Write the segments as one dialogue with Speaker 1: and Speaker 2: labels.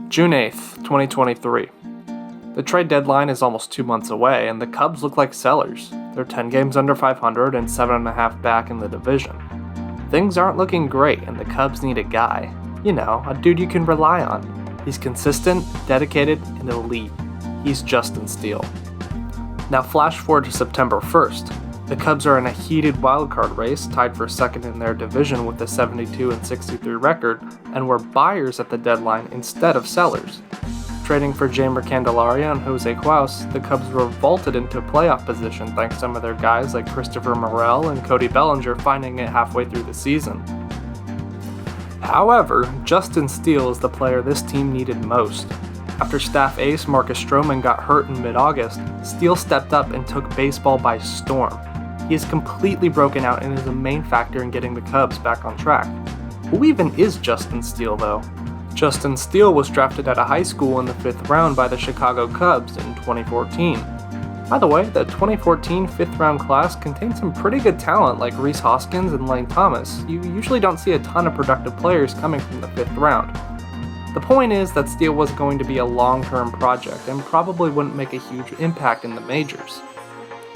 Speaker 1: June 8th, 2023. The trade deadline is almost 2 months away, and the Cubs look like sellers. They're 10 games under 500 and 7.5 back in the division. Things aren't looking great, and the Cubs need a guy. You know, a dude you can rely on. He's consistent, dedicated, and elite. He's Justin Steele. Now flash forward to September 1st. The Cubs are in a heated wildcard race, tied for second in their division with a 72-63 record, and were buyers at the deadline instead of sellers. Trading for Jeimer Candelaria and Jose Cuas, the Cubs were vaulted into playoff position thanks to some of their guys like Christopher Morel and Cody Bellinger finding it halfway through the season. However, Justin Steele is the player this team needed most. After staff ace Marcus Stroman got hurt in mid-August, Steele stepped up and took baseball by storm. He is completely broken out and is a main factor in getting the Cubs back on track. Who even is Justin Steele, though? Justin Steele was drafted out of high school in the 5th round by the Chicago Cubs in 2014. By the way, the 2014 5th round class contained some pretty good talent like Rhys Hoskins and Lane Thomas. You usually don't see a ton of productive players coming from the 5th round. The point is that Steele was going to be a long-term project and probably wouldn't make a huge impact in the majors.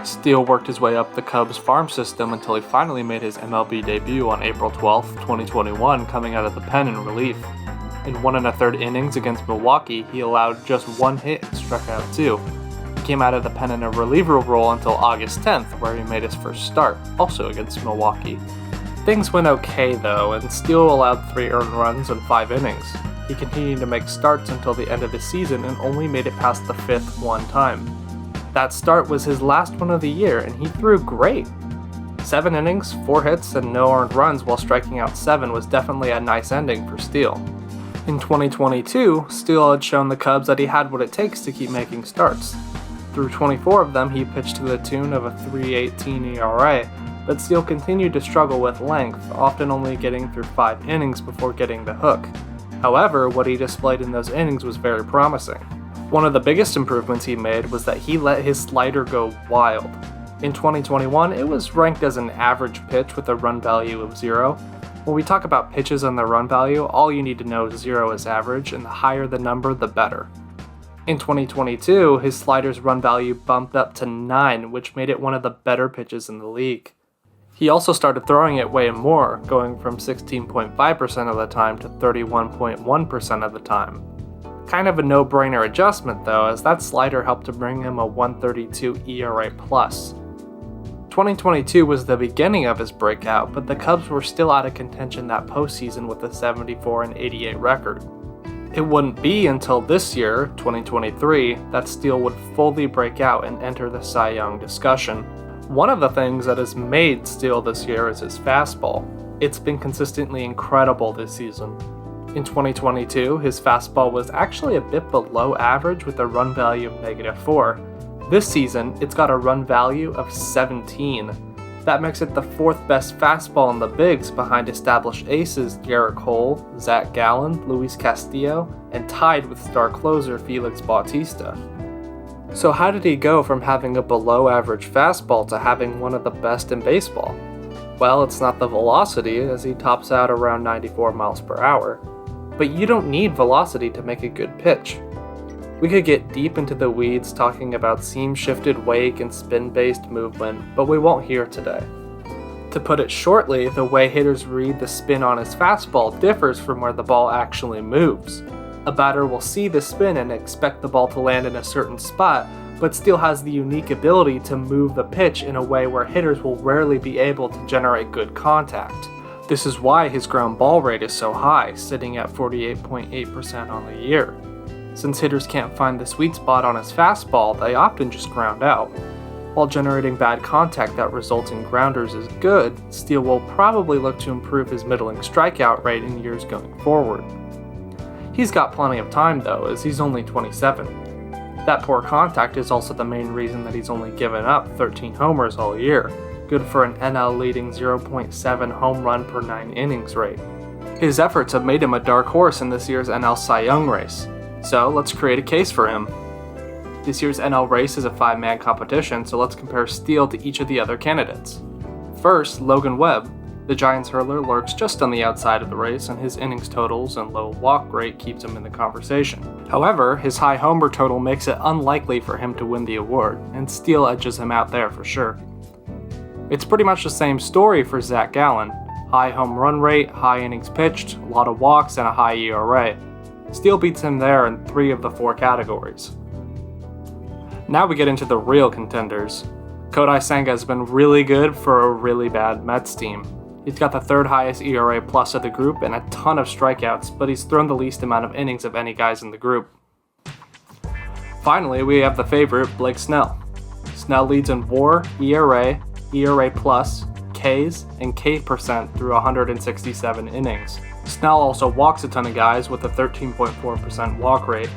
Speaker 1: Steele worked his way up the Cubs farm system until he finally made his MLB debut on April 12, 2021, coming out of the pen in relief. In 1 1/3 innings against Milwaukee, he allowed just 1 hit and struck out 2. He came out of the pen in a reliever role until August 10th, where he made his first start, also against Milwaukee. Things went okay though, and Steele allowed 3 earned runs in 5 innings. He continued to make starts until the end of the season and only made it past the 5th one time. That start was his last one of the year, and he threw great. 7 innings, 4 hits, and no earned runs while striking out 7 was definitely a nice ending for Steele. In 2022, Steele had shown the Cubs that he had what it takes to keep making starts. Through 24 of them, he pitched to the tune of a 3.18 ERA, but Steele continued to struggle with length, often only getting through 5 innings before getting the hook. However, what he displayed in those innings was very promising. One of the biggest improvements he made was that he let his slider go wild. In 2021, it was ranked as an average pitch with a run value of 0. When we talk about pitches and their run value, all you need to know is 0 is average, and the higher the number, the better. In 2022, his slider's run value bumped up to 9, which made it one of the better pitches in the league. He also started throwing it way more, going from 16.5% of the time to 31.1% of the time. Kind of a no-brainer adjustment though, as that slider helped to bring him a 1.32 ERA+. 2022 was the beginning of his breakout, but the Cubs were still out of contention that postseason with a 74-88 record. It wouldn't be until this year, 2023, that Steele would fully break out and enter the Cy Young discussion. One of the things that has made Steele this year is his fastball. It's been consistently incredible this season. In 2022, his fastball was actually a bit below average with a run value of -4. This season, it's got a run value of 17. That makes it the 4th best fastball in the bigs behind established aces Garrett Cole, Zach Gallen, Luis Castillo, and tied with star closer Felix Bautista. So how did he go from having a below average fastball to having one of the best in baseball? Well, it's not the velocity, as he tops out around 94 miles per hour. But you don't need velocity to make a good pitch. We could get deep into the weeds talking about seam-shifted wake and spin-based movement, but we won't here today. To put it shortly, the way hitters read the spin on his fastball differs from where the ball actually moves. A batter will see the spin and expect the ball to land in a certain spot, but still has the unique ability to move the pitch in a way where hitters will rarely be able to generate good contact. This is why his ground ball rate is so high, sitting at 48.8% on the year. Since hitters can't find the sweet spot on his fastball, they often just ground out. While generating bad contact that results in grounders is good, Steele will probably look to improve his middling strikeout rate in years going forward. He's got plenty of time though, as he's only 27. That poor contact is also the main reason that he's only given up 13 homers all year, good for an NL leading 0.7 home run per 9 innings rate. His efforts have made him a dark horse in this year's NL Cy Young race, so let's create a case for him. This year's NL race is a 5-man competition, so let's compare Steele to each of the other candidates. First, Logan Webb. The Giants hurler lurks just on the outside of the race, and his innings totals and low walk rate keeps him in the conversation. However, his high homer total makes it unlikely for him to win the award, and Steele edges him out there for sure. It's pretty much the same story for Zach Gallen. High home run rate, high innings pitched, a lot of walks, and a high ERA. Steele beats him there in 3 of the 4 categories. Now we get into the real contenders. Kodai Senga has been really good for a really bad Mets team. He's got the 3rd highest ERA plus of the group and a ton of strikeouts, but he's thrown the least amount of innings of any guys in the group. Finally, we have the favorite, Blake Snell. Snell leads in WAR, ERA, ERA plus, Ks, and K percent through 167 innings. Snell also walks a ton of guys with a 13.4% walk rate.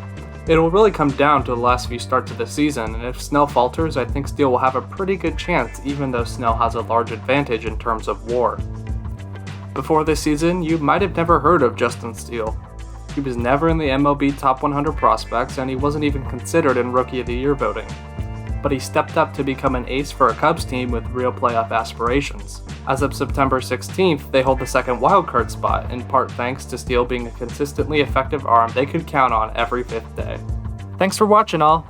Speaker 1: It'll really come down to the last few starts of the season, and if Snell falters, I think Steele will have a pretty good chance, even though Snell has a large advantage in terms of WAR. Before this season, you might have never heard of Justin Steele. He was never in the MLB Top 100 prospects, and he wasn't even considered in Rookie of the Year voting. But he stepped up to become an ace for a Cubs team with real playoff aspirations. As of September 16th, they hold the 2nd wildcard spot, in part thanks to Steele being a consistently effective arm they could count on every 5th day. Thanks for watching all!